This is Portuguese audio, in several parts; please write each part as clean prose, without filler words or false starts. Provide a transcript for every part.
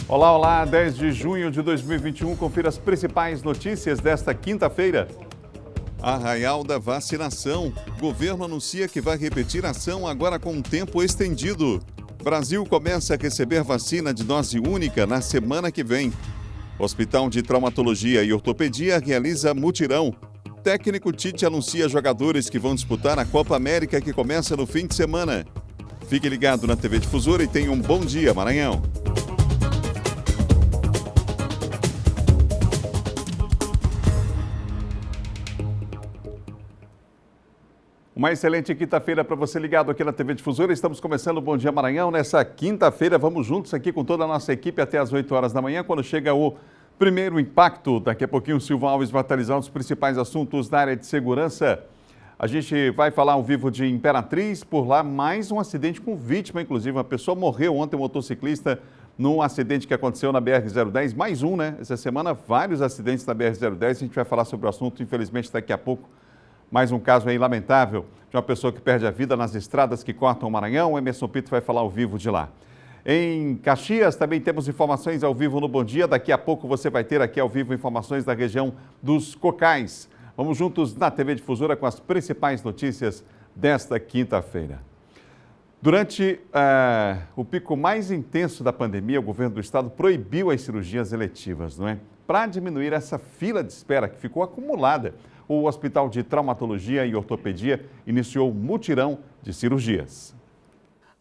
Olá, olá, 10 de junho de 2021, confira as principais notícias desta quinta-feira. Arraial da vacinação. Governo anuncia que vai repetir a ação agora com um tempo estendido. Brasil começa a receber vacina de dose única na semana que vem. Hospital de Traumatologia e Ortopedia realiza mutirão. Técnico Tite anuncia jogadores que vão disputar a Copa América que começa no fim de semana. Fique ligado na TV Difusora e tenha um bom dia, Maranhão. Uma excelente quinta-feira para você ligado aqui na TV Difusora. Estamos começando o Bom Dia Maranhão. Nessa quinta-feira, vamos juntos aqui com toda a nossa equipe até às 8 horas da manhã, quando chega o primeiro impacto. Daqui a pouquinho o Silvio Alves vai atualizar os principais assuntos da área de segurança. A gente vai falar ao vivo de Imperatriz. Por lá, mais um acidente com vítima, inclusive. Uma pessoa morreu ontem, um motociclista, num acidente que aconteceu na BR-010. Mais um, né? Essa semana, vários acidentes na BR-010. A gente vai falar sobre o assunto, infelizmente, daqui a pouco. Mais um caso aí lamentável de uma pessoa que perde a vida nas estradas que cortam o Maranhão. O Emerson Pinto vai falar ao vivo de lá. Em Caxias também temos informações ao vivo no Bom Dia. Daqui a pouco você vai ter aqui ao vivo informações da região dos Cocais. Vamos juntos na TV Difusora com as principais notícias desta quinta-feira. Durante o pico mais intenso da pandemia, o governo do estado proibiu as cirurgias eletivas, não é? Para diminuir essa fila de espera que ficou acumulada, o Hospital de Traumatologia e Ortopedia iniciou mutirão de cirurgias.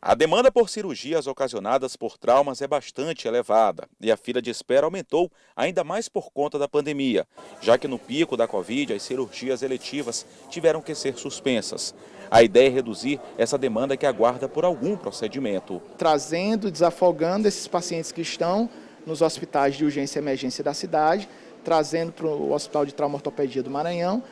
A demanda por cirurgias ocasionadas por traumas é bastante elevada e a fila de espera aumentou ainda mais por conta da pandemia, já que no pico da Covid as cirurgias eletivas tiveram que ser suspensas. A ideia é reduzir essa demanda que aguarda por algum procedimento. Trazendo, desafogando esses pacientes que estão nos hospitais de urgência e emergência da cidade, trazendo para o Hospital de Trauma e Ortopedia do Maranhão,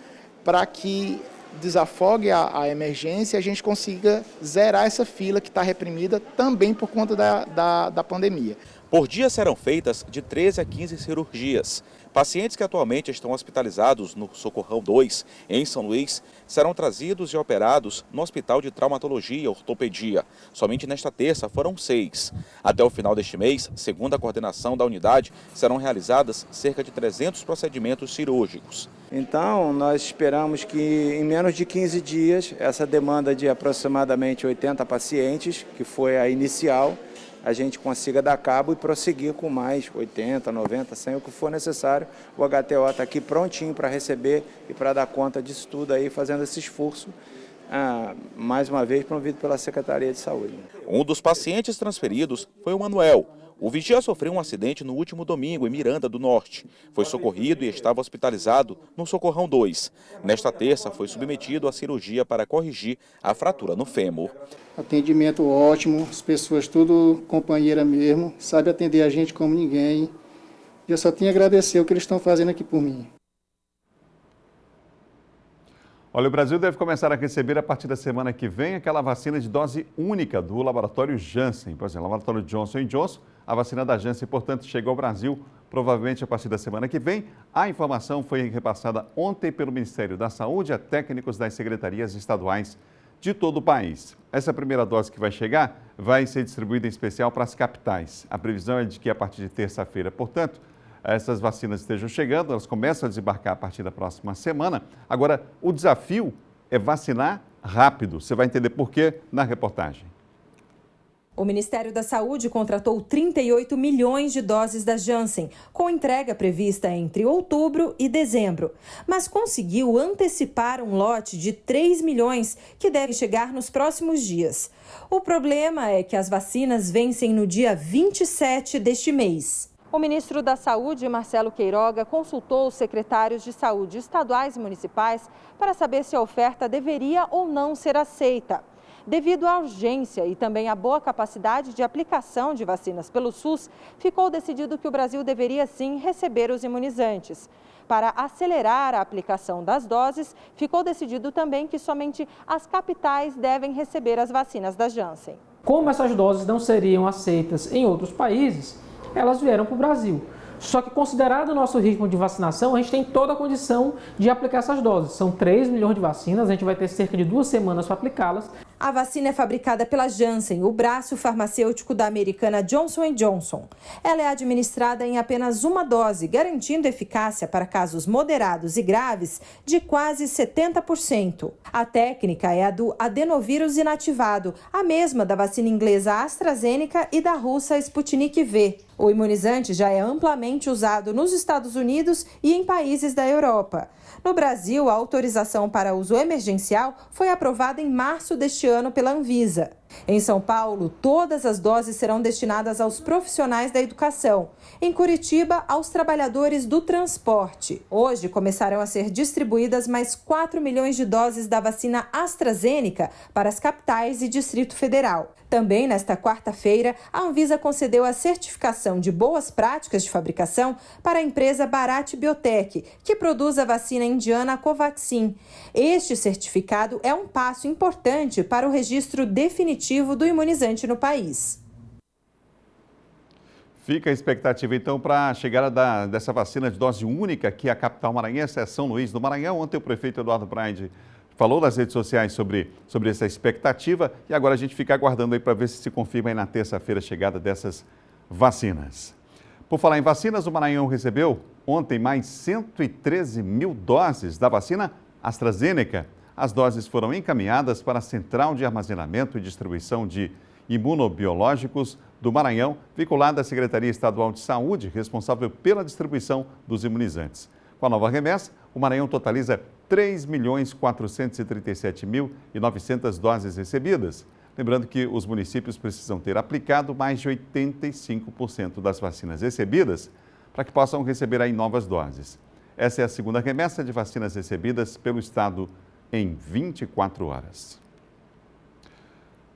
para que desafogue a emergência e a gente consiga zerar essa fila que está reprimida também por conta da pandemia. Por dia serão feitas de 13 a 15 cirurgias. Pacientes que atualmente estão hospitalizados no Socorrão 2, em São Luís, serão trazidos e operados no Hospital de Traumatologia e Ortopedia. Somente nesta terça foram 6. Até o final deste mês, segundo a coordenação da unidade, serão realizadas cerca de 300 procedimentos cirúrgicos. Então, nós esperamos que em menos de 15 dias, essa demanda de aproximadamente 80 pacientes, que foi a inicial, a gente consiga dar cabo e prosseguir com mais 80, 90, 100, o que for necessário. O HTO está aqui prontinho para receber e para dar conta disso tudo aí, fazendo esse esforço, mais uma vez promovido pela Secretaria de Saúde. Um dos pacientes transferidos foi o Manuel. O vigia sofreu um acidente no último domingo em Miranda do Norte. Foi socorrido e estava hospitalizado no Socorrão 2. Nesta terça, foi submetido à cirurgia para corrigir a fratura no fêmur. Atendimento ótimo, as pessoas tudo companheira mesmo, sabe atender a gente como ninguém. Eu só tenho a agradecer o que eles estão fazendo aqui por mim. Olha, o Brasil deve começar a receber a partir da semana que vem aquela vacina de dose única do laboratório Janssen. Por exemplo, o laboratório Johnson & Johnson, a vacina da Janssen, portanto, chega ao Brasil provavelmente a partir da semana que vem. A informação foi repassada ontem pelo Ministério da Saúde a técnicos das secretarias estaduais de todo o país. Essa primeira dose que vai chegar vai ser distribuída em especial para as capitais. A previsão é de que a partir de terça-feira, portanto, essas vacinas estejam chegando, elas começam a desembarcar a partir da próxima semana. Agora, o desafio é vacinar rápido. Você vai entender por quê na reportagem. O Ministério da Saúde contratou 38 milhões de doses da Janssen, com entrega prevista entre outubro e dezembro, mas conseguiu antecipar um lote de 3 milhões que deve chegar nos próximos dias. O problema é que as vacinas vencem no dia 27 deste mês. O ministro da Saúde, Marcelo Queiroga, consultou os secretários de saúde estaduais e municipais para saber se a oferta deveria ou não ser aceita. Devido à urgência e também à boa capacidade de aplicação de vacinas pelo SUS, ficou decidido que o Brasil deveria sim receber os imunizantes. Para acelerar a aplicação das doses, ficou decidido também que somente as capitais devem receber as vacinas da Janssen. Como essas doses não seriam aceitas em outros países, elas vieram para o Brasil. Só que, considerado o nosso ritmo de vacinação, a gente tem toda a condição de aplicar essas doses. São 3 milhões de vacinas, a gente vai ter cerca de 2 semanas para aplicá-las. A vacina é fabricada pela Janssen, o braço farmacêutico da americana Johnson & Johnson. Ela é administrada em apenas uma dose, garantindo eficácia para casos moderados e graves de quase 70%. A técnica é a do adenovírus inativado, a mesma da vacina inglesa AstraZeneca e da russa Sputnik V. O imunizante já é amplamente usado nos Estados Unidos e em países da Europa. No Brasil, a autorização para uso emergencial foi aprovada em março deste ano pela Anvisa. Em São Paulo, todas as doses serão destinadas aos profissionais da educação. Em Curitiba, aos trabalhadores do transporte. Hoje, começarão a ser distribuídas mais 4 milhões de doses da vacina AstraZeneca para as capitais e Distrito Federal. Também nesta quarta-feira, a Anvisa concedeu a certificação de boas práticas de fabricação para a empresa Bharat Biotech, que produz a vacina indiana Covaxin. Este certificado é um passo importante para o registro definitivo do imunizante no país. Fica a expectativa, então, para a chegada dessa vacina de dose única aqui à capital maranhense, é São Luís do Maranhão. Ontem o prefeito Eduardo Braide falou nas redes sociais sobre essa expectativa e agora a gente fica aguardando aí para ver se confirma aí na terça-feira a chegada dessas vacinas. Por falar em vacinas, o Maranhão recebeu ontem mais 113 mil doses da vacina AstraZeneca. As doses foram encaminhadas para a Central de Armazenamento e Distribuição de Imunobiológicos do Maranhão, vinculada à Secretaria Estadual de Saúde, responsável pela distribuição dos imunizantes. Com a nova remessa, o Maranhão totaliza 3.437.900 doses recebidas. Lembrando que os municípios precisam ter aplicado mais de 85% das vacinas recebidas para que possam receber aí novas doses. Essa é a segunda remessa de vacinas recebidas pelo Estado em 24 horas.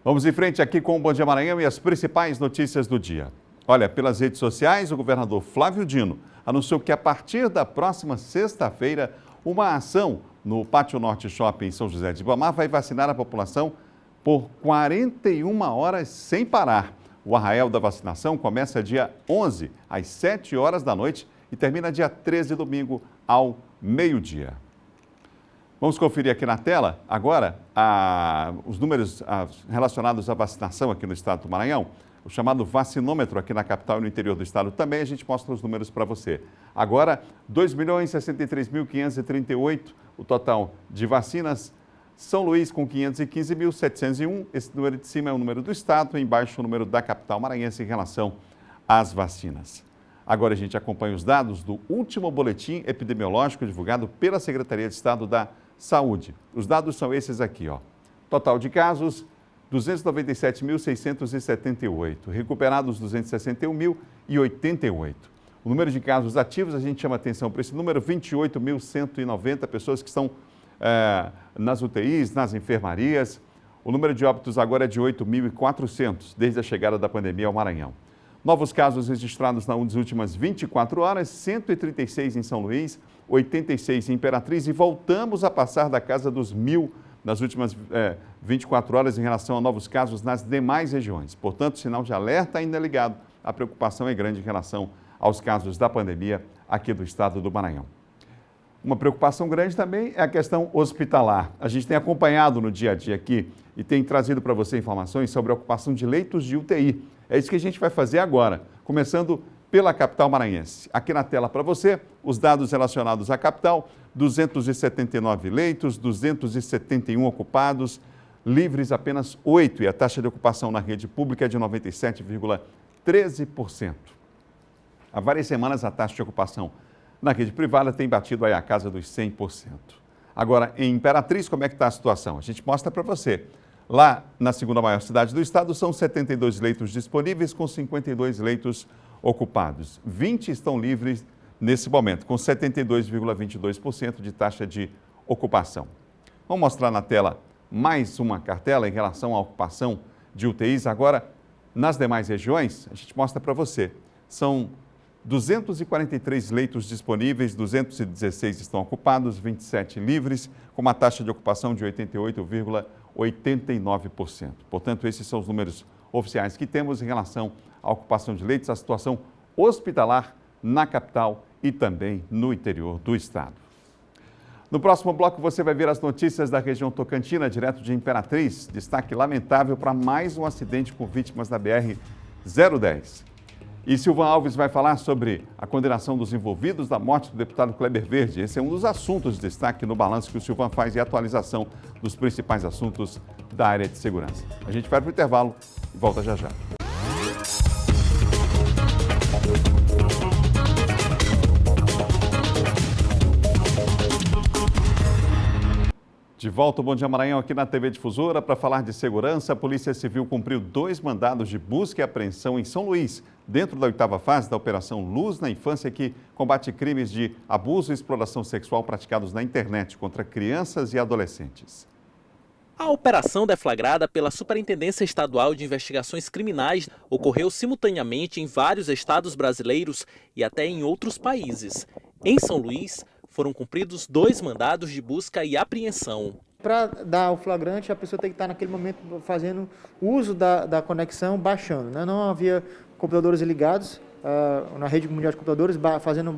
Vamos em frente aqui com o Bom Dia Maranhão e as principais notícias do dia. Olha, pelas redes sociais, o governador Flávio Dino anunciou que a partir da próxima sexta-feira, uma ação no Pátio Norte Shopping em São José de Ribamar vai vacinar a população por 41 horas sem parar. O arraial da vacinação começa dia 11, às 7 horas da noite e termina dia 13, domingo, ao meio-dia. Vamos conferir aqui na tela agora os números relacionados à vacinação aqui no estado do Maranhão. O chamado vacinômetro aqui na capital e no interior do estado também, a gente mostra os números para você. Agora, 2.063.538 o total de vacinas. São Luís com 515.701, esse número de cima é o número do estado, embaixo o número da capital maranhense em relação às vacinas. Agora a gente acompanha os dados do último boletim epidemiológico divulgado pela Secretaria de Estado da Saúde. Os dados são esses aqui, ó. Total de casos, 297.678. Recuperados, 261.088. O número de casos ativos, a gente chama atenção para esse número, 28.190 pessoas que estão nas UTIs, nas enfermarias. O número de óbitos agora é de 8.400, desde a chegada da pandemia ao Maranhão. Novos casos registrados nas últimas 24 horas, 136 em São Luís, 86 em Imperatriz e voltamos a passar da casa dos 1.000 nas últimas 24 horas em relação a novos casos nas demais regiões. Portanto, sinal de alerta ainda ligado. A preocupação é grande em relação aos casos da pandemia aqui do estado do Maranhão. Uma preocupação grande também é a questão hospitalar. A gente tem acompanhado no dia a dia aqui e tem trazido para você informações sobre a ocupação de leitos de UTI. É isso que a gente vai fazer agora, começando pela capital maranhense. Aqui na tela para você, os dados relacionados à capital, 279 leitos, 271 ocupados, livres apenas 8 e a taxa de ocupação na rede pública é de 97,13%. Há várias semanas a taxa de ocupação na rede privada tem batido aí a casa dos 100%. Agora, em Imperatriz, como é que está a situação? A gente mostra para você. Lá, na segunda maior cidade do estado, são 72 leitos disponíveis, com 52 leitos ocupados. 20 estão livres nesse momento, com 72,22% de taxa de ocupação. Vamos mostrar na tela mais uma cartela em relação à ocupação de UTIs. Agora, nas demais regiões, a gente mostra para você. São 243 leitos disponíveis, 216 estão ocupados, 27 livres, com uma taxa de ocupação de 88,89%. Portanto, esses são os números oficiais que temos em relação à ocupação de leitos, a situação hospitalar na capital e também no interior do estado. No próximo bloco você vai ver as notícias da região Tocantina, direto de Imperatriz. Destaque lamentável para mais um acidente com vítimas da BR-010. E Silvan Alves vai falar sobre a condenação dos envolvidos da morte do deputado Kleber Verde. Esse é um dos assuntos de destaque no balanço que o Silvan faz e a atualização dos principais assuntos da área de segurança. A gente vai para o intervalo e volta já já. De volta ao Bom Dia Maranhão aqui na TV Difusora para falar de segurança. A Polícia Civil cumpriu 2 mandados de busca e apreensão em São Luís, dentro da 8ª fase da Operação Luz na Infância, que combate crimes de abuso e exploração sexual praticados na internet contra crianças e adolescentes. A operação deflagrada pela Superintendência Estadual de Investigações Criminais ocorreu simultaneamente em vários estados brasileiros e até em outros países. Em São Luís, foram cumpridos 2 mandados de busca e apreensão. Para dar o flagrante, a pessoa tem que estar naquele momento fazendo uso da conexão, baixando. Né? Não havia computadores ligados na rede mundial de computadores, fazendo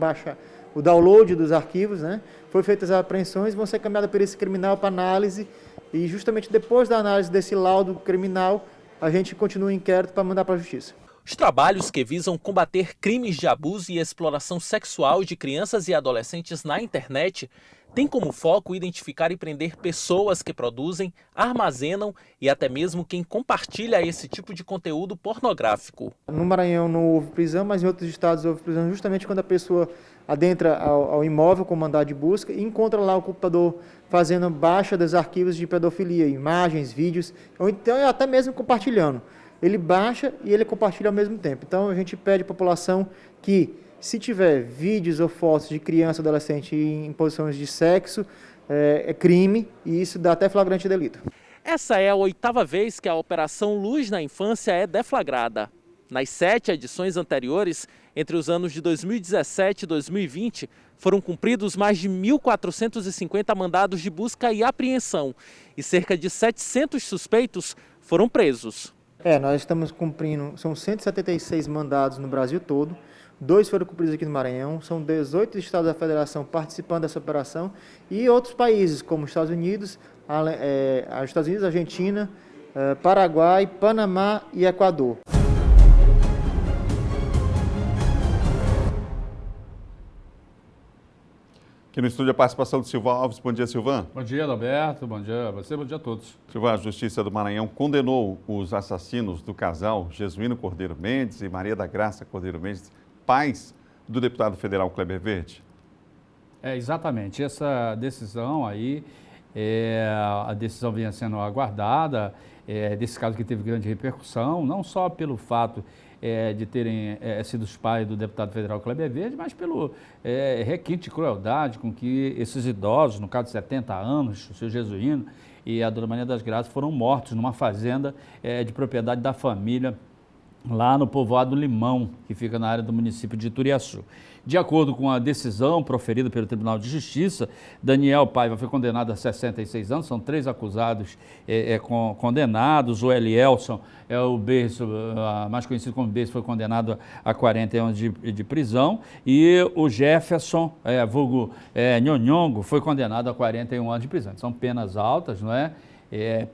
o download dos arquivos. Né? Foram feitas as apreensões, vão ser encaminhadas para esse criminal para análise e justamente depois da análise desse laudo criminal, a gente continua o inquérito para mandar para a justiça. Os trabalhos que visam combater crimes de abuso e exploração sexual de crianças e adolescentes na internet têm como foco identificar e prender pessoas que produzem, armazenam e até mesmo quem compartilha esse tipo de conteúdo pornográfico. No Maranhão não houve prisão, mas em outros estados houve prisão justamente quando a pessoa adentra ao imóvel com mandado de busca e encontra lá o computador fazendo baixa dos arquivos de pedofilia, imagens, vídeos, ou então até mesmo compartilhando. Ele baixa e ele compartilha ao mesmo tempo. Então a gente pede à população que, se tiver vídeos ou fotos de criança ou adolescente em posições de sexo, é crime e isso dá até flagrante delito. Essa é a 8ª vez que a Operação Luz na Infância é deflagrada. Nas 7 edições anteriores, entre os anos de 2017 e 2020, foram cumpridos mais de 1.450 mandados de busca e apreensão e cerca de 700 suspeitos foram presos. Nós estamos cumprindo, são 176 mandados no Brasil todo, 2 foram cumpridos aqui no Maranhão, são 18 estados da federação participando dessa operação e outros países como Estados Unidos, Argentina, Paraguai, Panamá e Equador. Aqui no estúdio a participação do Silvan Alves. Bom dia, Silvan. Bom dia, Alberto. Bom dia a você, bom dia a todos. Silvan, a Justiça do Maranhão condenou os assassinos do casal Jesuíno Cordeiro Mendes e Maria da Graça Cordeiro Mendes, pais do deputado federal Kleber Verde. Exatamente. Essa decisão aí, a decisão vinha sendo aguardada, desse caso que teve grande repercussão, não só pelo fato de terem sido os pais do deputado federal Kleber Verde, mas pelo requinte de crueldade com que esses idosos, no caso de 70 anos, o seu Jesuíno e a dona Maria das Graças, foram mortos numa fazenda de propriedade da família lá no povoado Limão, que fica na área do município de Ituriaçu. De acordo com a decisão proferida pelo Tribunal de Justiça, Daniel Paiva foi condenado a 66 anos, são 3 acusados condenados. O Elielson, o Berço, mais conhecido como Berço, foi condenado a 40 anos de prisão. E o Jefferson, vulgo Nhonhongo, foi condenado a 41 anos de prisão. São penas altas, não é?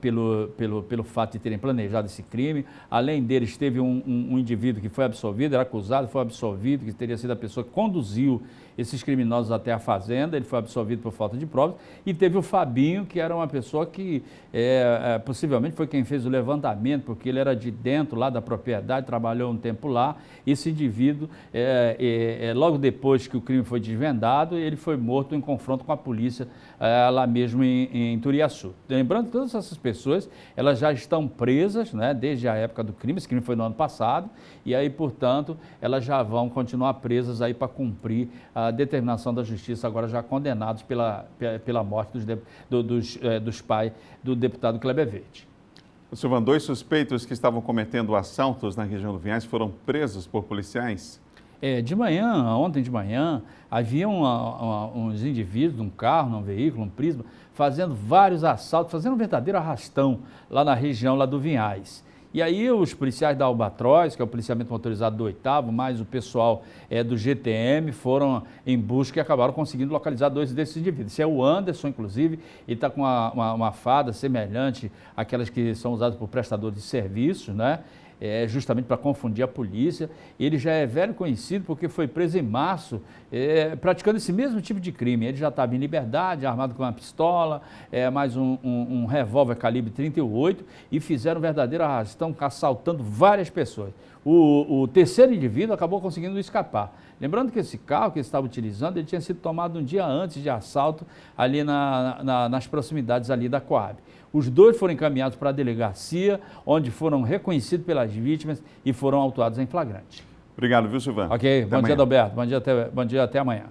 Pelo fato de terem planejado esse crime. Além deles, teve um indivíduo que foi absolvido, era acusado, foi absolvido, que teria sido a pessoa que conduziu esses criminosos até a fazenda. Ele foi absolvido por falta de provas. E teve o Fabinho, que era uma pessoa que possivelmente foi quem fez o levantamento, porque ele era de dentro lá da propriedade, trabalhou um tempo lá. Esse indivíduo, logo depois que o crime foi desvendado, ele foi morto em confronto com a polícia lá mesmo em Ituriaçu. Lembrando que todas essas pessoas, elas já estão presas, né, desde a época do crime. Esse crime foi no ano passado, e aí, portanto, elas já vão continuar presas aí para cumprir a determinação da justiça, agora já condenados pela morte dos pais do deputado Kleber Verde. Silvan, 2 suspeitos que estavam cometendo assaltos na região do Vinhais foram presos por policiais? Ontem de manhã, havia uns indivíduos num carro, num veículo, um Prisma, fazendo vários assaltos, fazendo um verdadeiro arrastão lá na região lá do Vinhais. E aí os policiais da Albatroz, que é o policiamento motorizado do 8º, mais o pessoal do GTM, foram em busca e acabaram conseguindo localizar 2 desses indivíduos. Esse é o Anderson, inclusive, e está com uma farda semelhante àquelas que são usadas por prestadores de serviços, né? Justamente para confundir a polícia. Ele já é velho conhecido porque foi preso em março praticando esse mesmo tipo de crime. Ele já estava em liberdade, armado com uma pistola, mais um revólver calibre 38 e fizeram um verdadeiro arrastão, assaltando várias pessoas. O terceiro indivíduo acabou conseguindo escapar. Lembrando que esse carro que ele estava utilizando, ele tinha sido tomado um dia antes de assalto ali nas proximidades ali da Coab. Os 2 foram encaminhados para a delegacia, onde foram reconhecidos pelas vítimas e foram autuados em flagrante. Obrigado, viu, Silvan? Ok, bom dia, Adalberto. Bom dia, até amanhã.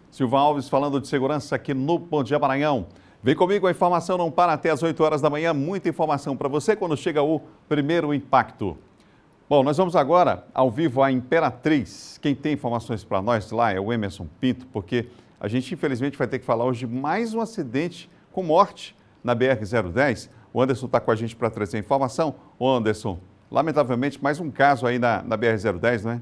Silvan Alves falando de segurança aqui no Bom Dia Maranhão. Vem comigo, a informação não para até as 8 horas da manhã. Muita informação para você quando chega o primeiro impacto. Bom, nós vamos agora ao vivo à Imperatriz. Quem tem informações para nós lá é o Emerson Pinto, porque a gente infelizmente vai ter que falar hoje de mais um acidente com morte na BR-010. O Anderson está com a gente para trazer informação. Ô Anderson, lamentavelmente mais um caso aí na BR-010, não é?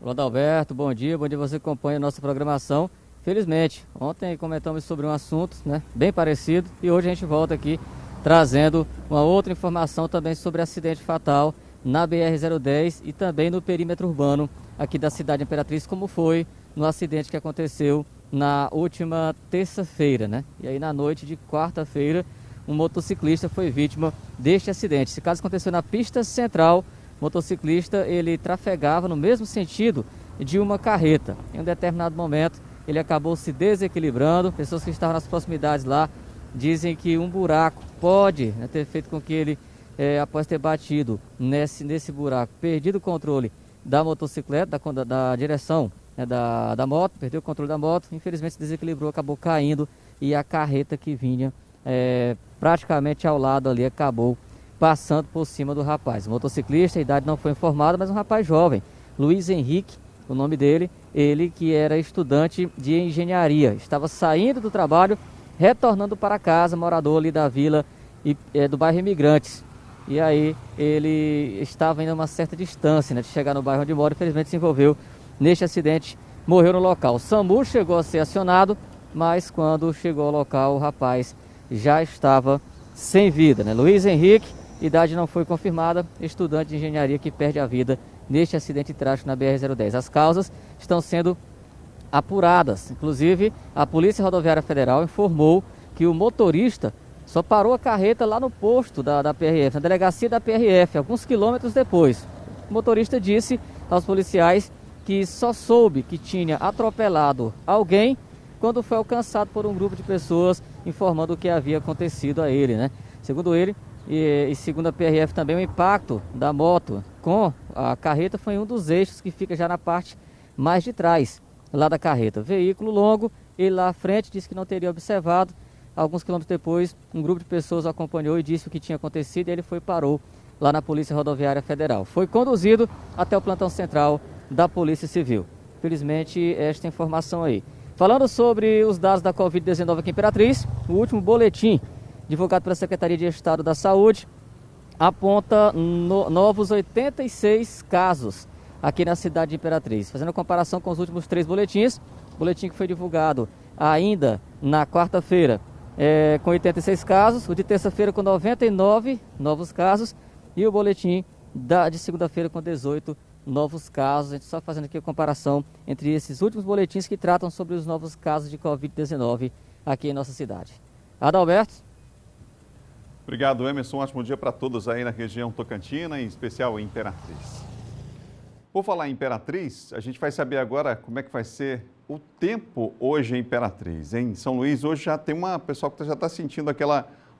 Olá, Adalberto, bom dia você que acompanha a nossa programação. Felizmente, ontem comentamos sobre um assunto, né, bem parecido, e hoje a gente volta aqui trazendo uma outra informação também sobre acidente fatal na BR-010 e também no perímetro urbano aqui da cidade Imperatriz, como foi no acidente que aconteceu na última terça-feira, né? E aí na noite de quarta-feira, um motociclista foi vítima deste acidente. Esse caso aconteceu na pista central. O motociclista, ele trafegava no mesmo sentido de uma carreta. Em um determinado momento, ele acabou se desequilibrando. Pessoas que estavam nas proximidades lá dizem que um buraco pode, né, ter feito com que ele, após ter batido nesse buraco, perdido o controle da motocicleta, da direção, né, da moto, perdeu o controle da moto, infelizmente se desequilibrou, acabou caindo e a carreta que vinha praticamente ao lado ali acabou passando por cima do rapaz. O motociclista, a idade não foi informada, mas um rapaz jovem, Luiz Henrique, o nome dele, ele que era estudante de engenharia, estava saindo do trabalho, retornando para casa, morador ali da vila do bairro Imigrantes. E aí ele estava ainda a uma certa distância, né, de chegar no bairro onde mora, infelizmente se envolveu neste acidente, morreu no local. O SAMU chegou a ser acionado, mas quando chegou ao local o rapaz já estava sem vida, né? Luiz Henrique, idade não foi confirmada, estudante de engenharia que perde a vida neste acidente trágico na BR-010. As causas estão sendo apuradas. Inclusive, a Polícia Rodoviária Federal informou que o motorista só parou a carreta lá no posto da PRF, na delegacia da PRF, alguns quilômetros depois. O motorista disse aos policiais que só soube que tinha atropelado alguém quando foi alcançado por um grupo de pessoas informando o que havia acontecido a ele, né? Segundo ele, e segundo a PRF também, o impacto da moto com a carreta foi em um dos eixos que fica já na parte mais de trás lá da carreta. Veículo longo, ele lá à frente disse que não teria observado. Alguns quilômetros depois, um grupo de pessoas o acompanhou e disse o que tinha acontecido e ele parou lá na Polícia Rodoviária Federal. Foi conduzido até o plantão central da Polícia Civil. Felizmente, esta informação aí. Falando sobre os dados da Covid-19 aqui em Imperatriz, o último boletim divulgado pela Secretaria de Estado da Saúde aponta novos 86 casos aqui na cidade de Imperatriz. Fazendo a comparação com os últimos 3 boletins, o boletim que foi divulgado ainda na quarta-feira com 86 casos, o de terça-feira com 99 novos casos e o boletim de segunda-feira com 18 novos casos. A gente só fazendo aqui a comparação entre esses últimos boletins que tratam sobre os novos casos de Covid-19 aqui em nossa cidade. Adalberto. Obrigado, Emerson. Um ótimo dia para todos aí na região Tocantina, em especial em Imperatriz. Por falar em Imperatriz, a gente vai saber agora como é que vai ser o tempo hoje em Imperatriz. Em São Luís, hoje já tem pessoal que já está sentindo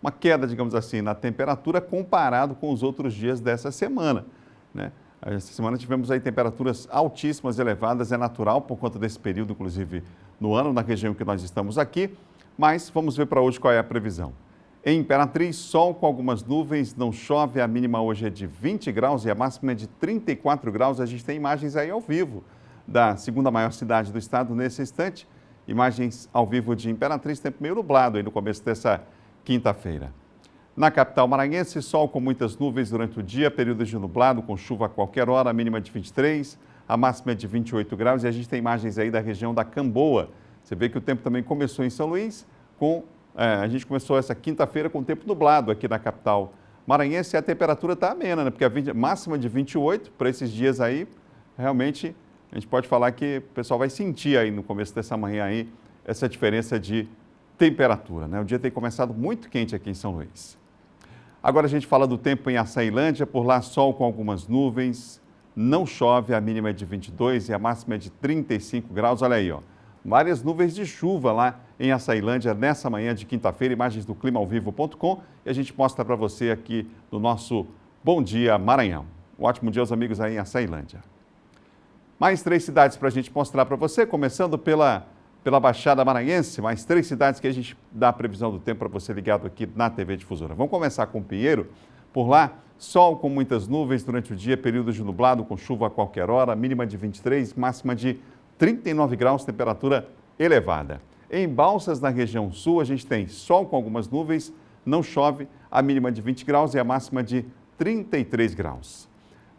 uma queda, digamos assim, na temperatura comparado com os outros dias dessa semana, né? Essa semana tivemos aí temperaturas altíssimas, elevadas, é natural por conta desse período, inclusive no ano, na região que nós estamos aqui, mas vamos ver para hoje qual é a previsão. Em Imperatriz, sol com algumas nuvens, não chove, a mínima hoje é de 20 graus e a máxima é de 34 graus. A gente tem imagens aí ao vivo da segunda maior cidade do estado nesse instante. Imagens ao vivo de Imperatriz, tempo meio nublado aí no começo dessa quinta-feira. Na capital maranhense, sol com muitas nuvens durante o dia, períodos de nublado com chuva a qualquer hora, a mínima de 23, a máxima é de 28 graus e a gente tem imagens aí da região da Camboa. Você vê que o tempo também começou em São Luís, a gente começou essa quinta-feira com tempo nublado aqui na capital maranhense e a temperatura está amena, né? Porque a máxima de 28 para esses dias aí, realmente a gente pode falar que o pessoal vai sentir aí no começo dessa manhã aí essa diferença de temperatura, né? O dia tem começado muito quente aqui em São Luís. Agora a gente fala do tempo em Açailândia, por lá sol com algumas nuvens, não chove, a mínima é de 22 e a máxima é de 35 graus. Olha aí, ó, várias nuvens de chuva lá em Açailândia nessa manhã de quinta-feira, imagens do climaovivo.com e a gente mostra para você aqui no nosso Bom Dia Maranhão. Um ótimo dia aos amigos aí em Açailândia. Mais 3 cidades para a gente mostrar para você, começando pela Baixada Maranhense, mais 3 cidades que a gente dá a previsão do tempo para você ligado aqui na TV Difusora. Vamos começar com Pinheiro. Por lá, sol com muitas nuvens durante o dia, períodos de nublado com chuva a qualquer hora, mínima de 23, máxima de 39 graus, temperatura elevada. Em Balsas, na região sul, a gente tem sol com algumas nuvens, não chove, a mínima de 20 graus e a máxima de 33 graus.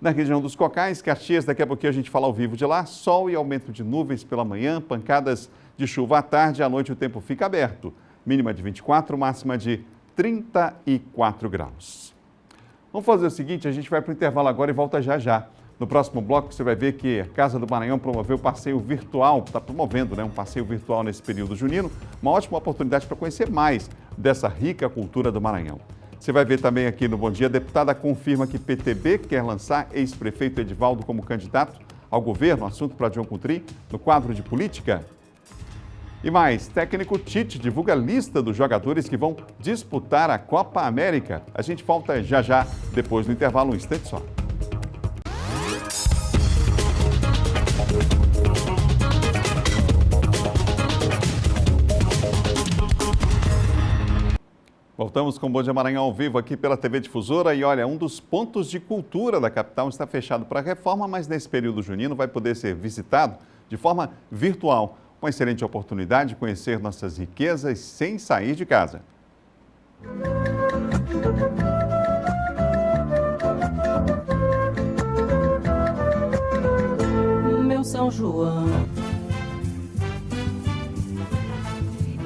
Na região dos Cocais, Caxias, daqui a pouquinho a gente fala ao vivo de lá, sol e aumento de nuvens pela manhã, pancadas de chuva à tarde, à noite o tempo fica aberto. Mínima de 24, máxima de 34 graus. Vamos fazer o seguinte, a gente vai para o intervalo agora e volta já já. No próximo bloco você vai ver que a Casa do Maranhão promoveu o passeio virtual, está promovendo um passeio virtual nesse período junino, uma ótima oportunidade para conhecer mais dessa rica cultura do Maranhão. Você vai ver também aqui no Bom Dia, a deputada confirma que PTB quer lançar ex-prefeito Edivaldo como candidato ao governo, assunto para João Coutrin, no quadro de política. E mais, técnico Tite divulga a lista dos jogadores que vão disputar a Copa América. A gente volta já já, depois do intervalo, um instante só. Voltamos com o Bom Dia Maranhão ao vivo aqui pela TV Difusora e olha, um dos pontos de cultura da capital está fechado para reforma, mas nesse período junino vai poder ser visitado de forma virtual. Uma excelente oportunidade de conhecer nossas riquezas sem sair de casa. Meu São João.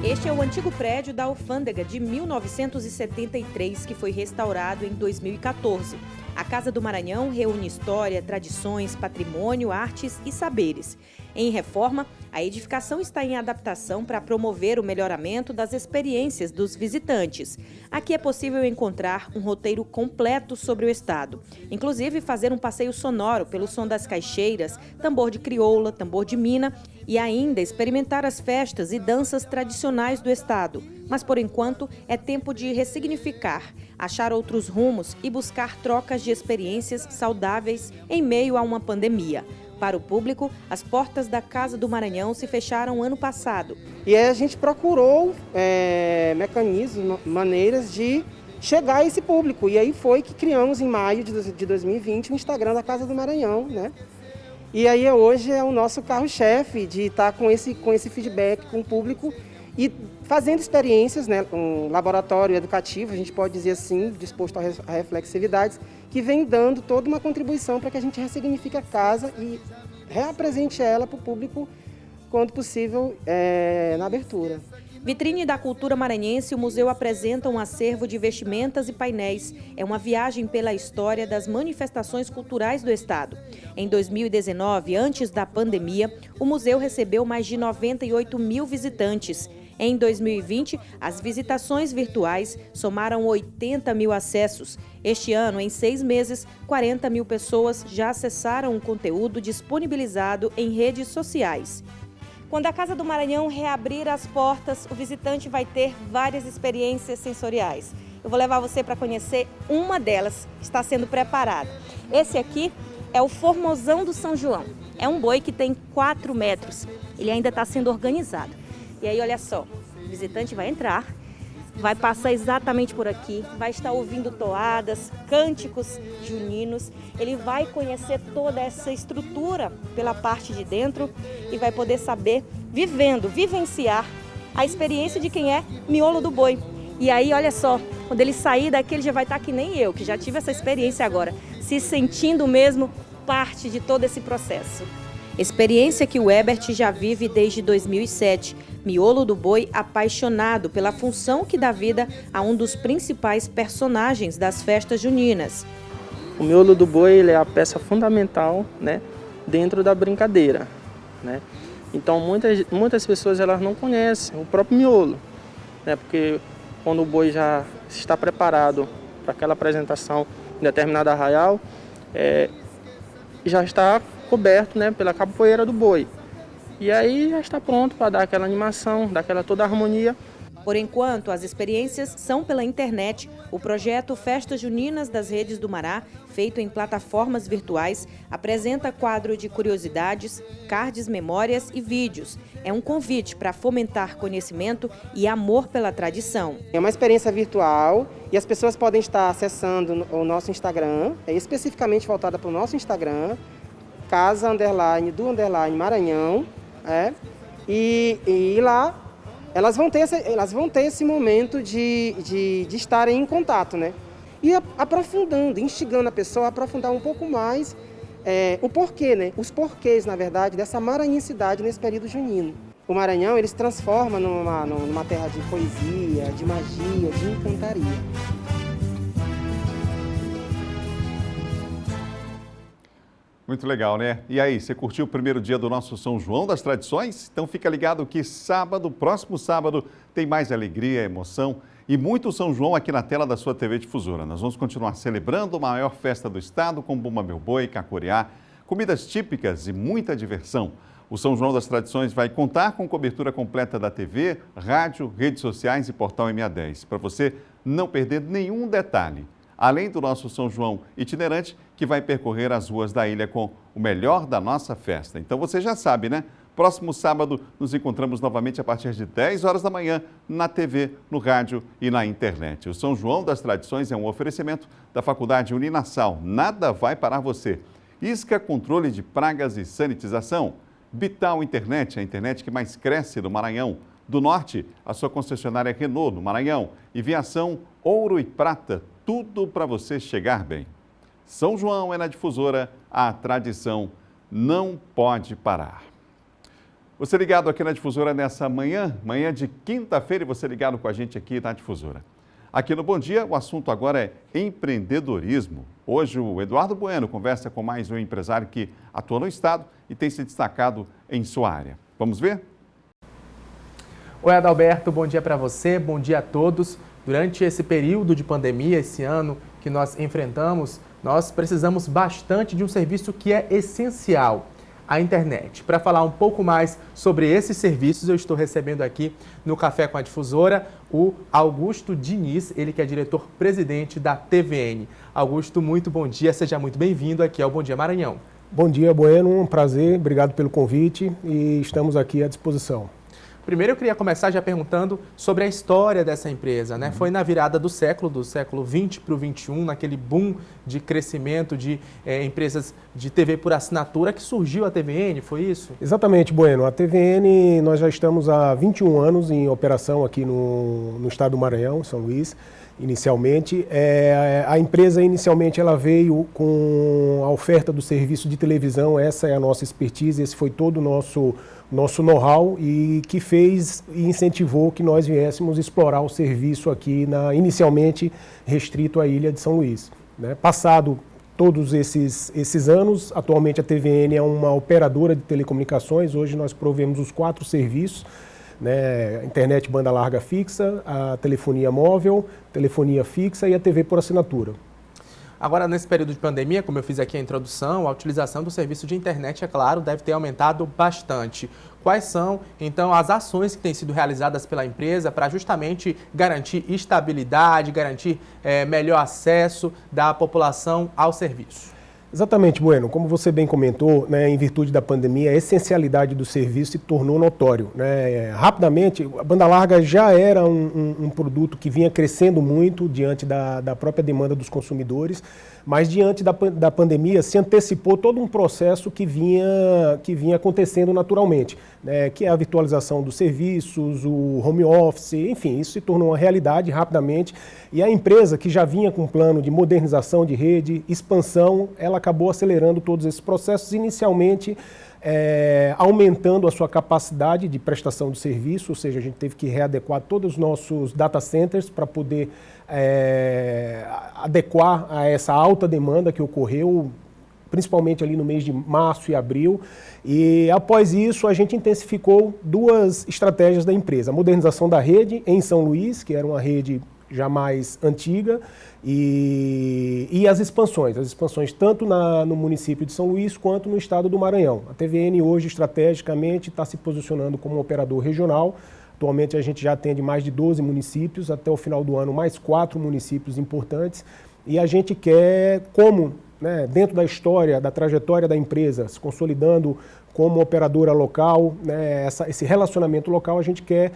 Este é o antigo prédio da Alfândega de 1973, que foi restaurado em 2014. A Casa do Maranhão reúne história, tradições, patrimônio, artes e saberes. Em reforma, a edificação está em adaptação para promover o melhoramento das experiências dos visitantes. Aqui é possível encontrar um roteiro completo sobre o estado, inclusive fazer um passeio sonoro pelo som das caixeiras, tambor de crioula, tambor de mina e ainda experimentar as festas e danças tradicionais do estado. Mas, por enquanto, é tempo de ressignificar, achar outros rumos e buscar trocas de experiências saudáveis em meio a uma pandemia. Para o público, as portas da Casa do Maranhão se fecharam ano passado. E aí a gente procurou mecanismos, maneiras de chegar a esse público. E aí foi que criamos em maio de 2020 o Instagram da Casa do Maranhão, né? E aí hoje é o nosso carro-chefe de estar com esse feedback com o público e fazendo experiências, né? Um laboratório educativo, a gente pode dizer assim, disposto a reflexividades, que vem dando toda uma contribuição para que a gente ressignifique a casa e reapresente ela para o público, quando possível, na abertura. Vitrine da Cultura Maranhense, o museu apresenta um acervo de vestimentas e painéis. É uma viagem pela história das manifestações culturais do estado. Em 2019, antes da pandemia, o museu recebeu mais de 98 mil visitantes. Em 2020, as visitações virtuais somaram 80 mil acessos. Este ano, em 6 meses, 40 mil pessoas já acessaram o conteúdo disponibilizado em redes sociais. Quando a Casa do Maranhão reabrir as portas, o visitante vai ter várias experiências sensoriais. Eu vou levar você para conhecer uma delas, que está sendo preparada. Esse aqui é o Formosão do São João. É um boi que tem 4 metros. Ele ainda está sendo organizado. E aí, olha só, o visitante vai entrar, vai passar exatamente por aqui, vai estar ouvindo toadas, cânticos juninos. Ele vai conhecer toda essa estrutura pela parte de dentro e vai poder saber, vivenciar a experiência de quem é miolo do boi. E aí, olha só, Quando ele sair daqui, ele já vai estar que nem eu, que já tive essa experiência agora, se sentindo mesmo parte de todo esse processo. Experiência que o Ebert já vive desde 2007. Miolo do Boi apaixonado pela função que dá vida a um dos principais personagens das festas juninas. O miolo do boi ele é a peça fundamental, né, dentro da brincadeira, né? Então muitas pessoas elas não conhecem o próprio miolo, né? Porque quando o boi já está preparado para aquela apresentação em determinado arraial, já está coberto, né, pela capoeira do boi. E aí já está pronto para dar aquela animação, dar aquela toda a harmonia. Por enquanto, as experiências são pela internet. O projeto Festas Juninas das Redes do Mará, feito em plataformas virtuais, apresenta quadro de curiosidades, cards, memórias e vídeos. É um convite para fomentar conhecimento e amor pela tradição. É uma experiência virtual e as pessoas podem estar acessando o nosso Instagram, especificamente voltada para o nosso Instagram, casa_do_Maranhão, e lá elas vão ter esse momento de estarem em contato, né? E aprofundando, instigando a pessoa a aprofundar um pouco mais o porquê, né? Os porquês, na verdade, dessa maranhensidade nesse período junino. O Maranhão, ele se transforma numa terra de poesia, de magia, de encantaria. Muito legal, né? E aí, você curtiu o primeiro dia do nosso São João das Tradições? Então fica ligado que próximo sábado, tem mais alegria, emoção e muito São João aqui na tela da sua TV Difusora. Nós vamos continuar celebrando a maior festa do estado com Bumba Meu Boi, Cacuriá, comidas típicas e muita diversão. O São João das Tradições vai contar com cobertura completa da TV, rádio, redes sociais e portal MA10, para você não perder nenhum detalhe. Além do nosso São João itinerante, que vai percorrer as ruas da ilha com o melhor da nossa festa. Então você já sabe, né? Próximo sábado nos encontramos novamente a partir de 10 horas da manhã na TV, no rádio e na internet. O São João das Tradições é um oferecimento da Faculdade Uninasal. Nada vai parar você. Isca Controle de Pragas e Sanitização. Bital Internet, a internet que mais cresce no Maranhão. Do Norte, a sua concessionária Renault no Maranhão. E Viação Ouro e Prata. Tudo para você chegar bem. São João é na Difusora, a tradição não pode parar. Você ligado aqui na Difusora nessa manhã de quinta-feira, e você ligado com a gente aqui na Difusora. Aqui no Bom Dia, o assunto agora é empreendedorismo. Hoje o Eduardo Bueno conversa com mais um empresário que atua no estado e tem se destacado em sua área. Vamos ver? Oi, Adalberto, bom dia para você, bom dia a todos. Durante esse período de pandemia, esse ano que nós enfrentamos, nós precisamos bastante de um serviço que é essencial, a internet. Para falar um pouco mais sobre esses serviços, eu estou recebendo aqui no Café com a Difusora o Augusto Diniz, ele que é diretor-presidente da TVN. Augusto, muito bom dia, seja muito bem-vindo aqui ao Bom Dia Maranhão. Bom dia, Bueno, um prazer, obrigado pelo convite e estamos aqui à disposição. Primeiro eu queria começar já perguntando sobre a história dessa empresa, né? Foi na virada do século 20 para o 21, naquele boom de crescimento de empresas de TV por assinatura que surgiu a TVN, foi isso? Exatamente, Bueno. A TVN, nós já estamos há 21 anos em operação aqui no estado do Maranhão, São Luís, inicialmente. A empresa inicialmente ela veio com a oferta do serviço de televisão, essa é a nossa expertise, esse foi todo o nosso know-how e que fez e incentivou que nós viéssemos explorar o serviço aqui, inicialmente restrito à ilha de São Luís. Né? Passado todos esses anos, atualmente a TVN é uma operadora de telecomunicações, hoje nós provemos os 4 serviços, né? Internet banda larga fixa, a telefonia móvel, telefonia fixa e a TV por assinatura. Agora, nesse período de pandemia, como eu fiz aqui a introdução, a utilização do serviço de internet, é claro, deve ter aumentado bastante. Quais são, então, as ações que têm sido realizadas pela empresa para justamente garantir estabilidade, garantir melhor acesso da população ao serviço? Exatamente, Bueno. Como você bem comentou, né, em virtude da pandemia, a essencialidade do serviço se tornou notório. Né? Rapidamente, a banda larga já era um produto que vinha crescendo muito diante da própria demanda dos consumidores. Mas diante da pandemia se antecipou todo um processo que vinha acontecendo naturalmente, né, que é a virtualização dos serviços, o home office, enfim, isso se tornou uma realidade rapidamente. E a empresa, que já vinha com um plano de modernização de rede, expansão, ela acabou acelerando todos esses processos, inicialmente aumentando a sua capacidade de prestação de serviço, ou seja, a gente teve que readequar todos os nossos data centers para poder adequar a essa alta demanda que ocorreu, principalmente ali no mês de março e abril. E após isso, a gente intensificou duas estratégias da empresa: a modernização da rede em São Luís, que era uma rede já mais antiga, e as expansões tanto no município de São Luís quanto no estado do Maranhão. A TVN hoje, estrategicamente, está se posicionando como um operador regional. Atualmente a gente já atende mais de 12 municípios, até o final do ano mais 4 municípios importantes, e a gente quer, né, dentro da história, da trajetória da empresa, se consolidando como operadora local, né, esse relacionamento local, a gente quer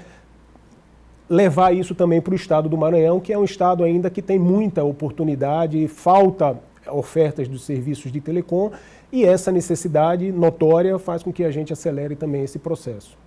levar isso também para o estado do Maranhão, que é um estado ainda que tem muita oportunidade, falta ofertas dos serviços de telecom, e essa necessidade notória faz com que a gente acelere também esse processo.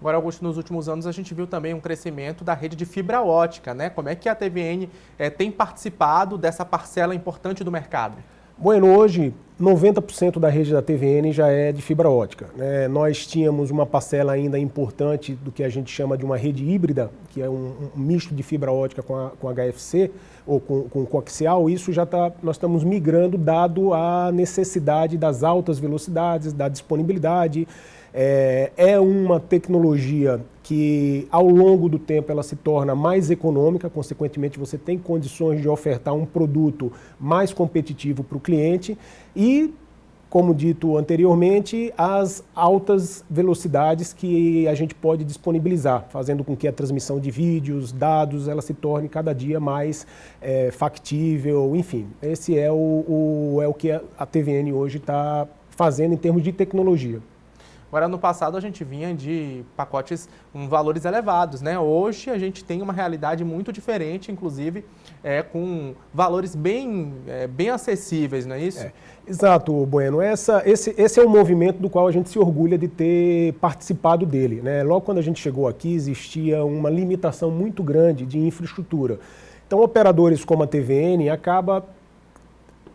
Agora, Augusto, nos últimos anos a gente viu também um crescimento da rede de fibra ótica, né? Como é que a TVN tem participado dessa parcela importante do mercado? Bueno, hoje 90% da rede da TVN já é de fibra ótica, né? Nós tínhamos uma parcela ainda importante do que a gente chama de uma rede híbrida, que é um misto de fibra ótica com HFC ou com coaxial. Isso nós estamos migrando, dado a necessidade das altas velocidades, da disponibilidade. É uma tecnologia que, ao longo do tempo, ela se torna mais econômica, consequentemente você tem condições de ofertar um produto mais competitivo para o cliente e, como dito anteriormente, as altas velocidades que a gente pode disponibilizar, fazendo com que a transmissão de vídeos, dados, ela se torne cada dia mais factível, enfim. Esse é o que a TVN hoje está fazendo em termos de tecnologia. Agora, no passado, a gente vinha de pacotes com valores elevados, né? Hoje, a gente tem uma realidade muito diferente, inclusive, com valores bem acessíveis, não é isso? Exato, Bueno. Esse é um movimento do qual a gente se orgulha de ter participado dele, né? Logo quando a gente chegou aqui, existia uma limitação muito grande de infraestrutura. Então, operadores como a TVN acaba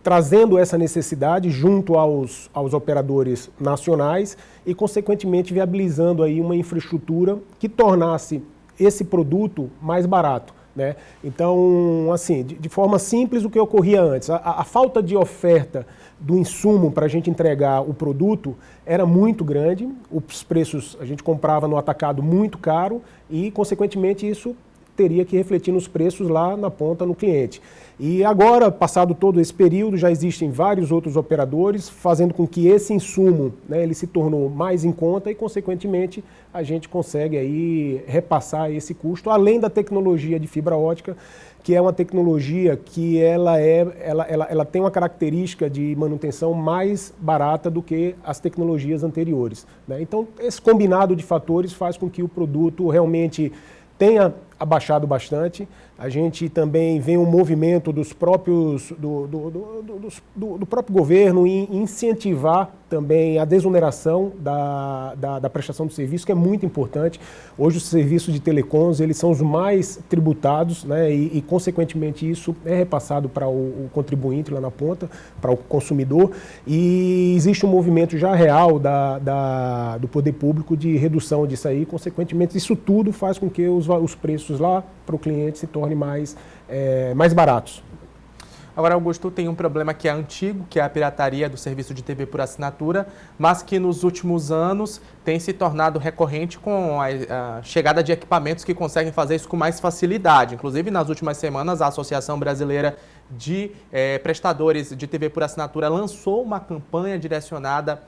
trazendo essa necessidade junto aos operadores nacionais e, consequentemente, viabilizando aí uma infraestrutura que tornasse esse produto mais barato, né? Então, assim, de forma simples, o que ocorria antes, a falta de oferta do insumo para a gente entregar o produto era muito grande, os preços a gente comprava no atacado muito caro e, consequentemente, isso teria que refletir nos preços lá na ponta no cliente. E agora, passado todo esse período, já existem vários outros operadores, fazendo com que esse insumo, né, ele se tornou mais em conta e, consequentemente, a gente consegue aí repassar esse custo, além da tecnologia de fibra ótica, que é uma tecnologia que ela tem uma característica de manutenção mais barata do que as tecnologias anteriores, né? Então, esse combinado de fatores faz com que o produto realmente tenha abaixado bastante. A gente também vê um movimento do próprio governo em incentivar também a desoneração da prestação de serviço, que é muito importante. Hoje os serviços de telecoms, eles são os mais tributados, né, e consequentemente isso é repassado para o contribuinte lá na ponta, para o consumidor, e existe um movimento já real do poder público de redução disso aí. Consequentemente, isso tudo faz com que os preços lá para o cliente se tornem mais baratos. Agora, Augusto, tem um problema que é antigo, que é a pirataria do serviço de TV por assinatura, mas que nos últimos anos tem se tornado recorrente com a chegada de equipamentos que conseguem fazer isso com mais facilidade. Inclusive, nas últimas semanas, a Associação Brasileira de Prestadores de TV por Assinatura lançou uma campanha direcionada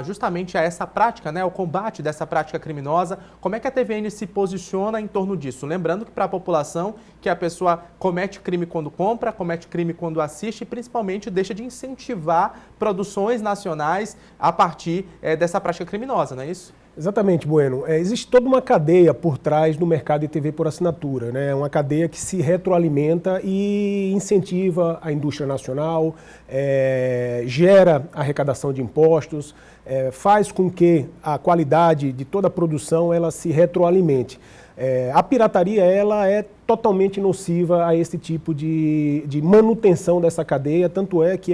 justamente a essa prática, né, o combate dessa prática criminosa. Como é que a TVN se posiciona em torno disso? Lembrando que para a população, que a pessoa comete crime quando compra, comete crime quando assiste e principalmente deixa de incentivar produções nacionais a partir dessa prática criminosa, não é isso? Exatamente, Bueno. Existe toda uma cadeia por trás do mercado de TV por assinatura, né? Uma cadeia que se retroalimenta e incentiva a indústria nacional, gera arrecadação de impostos, faz com que a qualidade de toda a produção ela se retroalimente. A pirataria ela é totalmente nociva a esse tipo de manutenção dessa cadeia, tanto é que